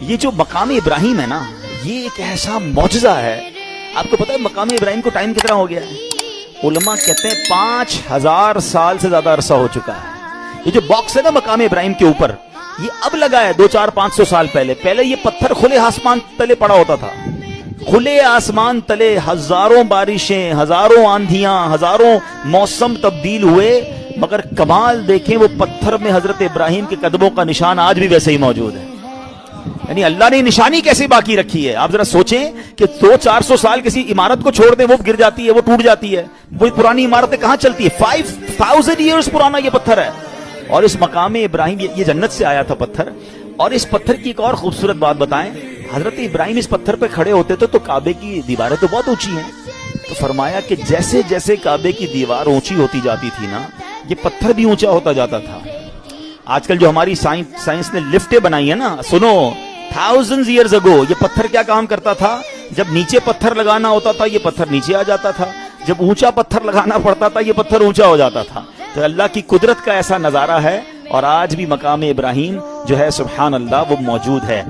یہ جو مقام ابراہیم ہے نا، یہ ایک ایسا معجزہ ہے. آپ کو پتا ہے مقام ابراہیم کو ٹائم کتنا ہو گیا ہے؟ علماء کہتے ہیں 5000 سال سے زیادہ عرصہ ہو چکا ہے. یہ جو باکس ہے نا مقام ابراہیم کے اوپر، یہ اب لگا ہے 200-400-500 سال پہلے یہ پتھر کھلے آسمان تلے پڑا ہوتا تھا. کھلے آسمان تلے ہزاروں بارشیں، ہزاروں آندھیاں، ہزاروں موسم تبدیل ہوئے، مگر کمال دیکھیں وہ پتھر میں حضرت ابراہیم کے قدموں کا نشان آج بھی ویسے ہی موجود ہے. یعنی اللہ نے نشانی کیسے باقی رکھی ہے. آپ ذرا سوچیں کہ 200-400 سال کسی عمارت کو چھوڑ دیں، وہ گر جاتی ہے، وہ ٹوٹ جاتی ہے. وہی پرانی عمارتیں کہاں چلتی ہے؟ 5000 ایئرز پرانا یہ پتھر ہے. اور اس مقام ابراہیم، یہ جنت سے آیا تھا پتھر. اور اس پتھر کی ایک اور خوبصورت بات بتائیں، حضرت ابراہیم اس پتھر پہ کھڑے ہوتے تھے تو کعبے کی دیواریں تو بہت اونچی ہیں، تو فرمایا کہ جیسے جیسے کعبے کی دیوار اونچی ہوتی جاتی تھی نا، یہ پتھر بھی اونچا ہوتا جاتا تھا. آج کل جو ہماری سائنس نے لفٹیں بنائی ہیں نا، سنو، thousands years ago یہ پتھر کیا کام کرتا تھا؟ جب نیچے پتھر لگانا ہوتا تھا یہ پتھر نیچے آ جاتا تھا، جب اونچا پتھر لگانا پڑتا تھا یہ پتھر اونچا ہو جاتا تھا. تو اللہ کی قدرت کا ایسا نظارہ ہے، اور آج بھی مقام ابراہیم جو ہے سبحان اللہ وہ موجود ہے.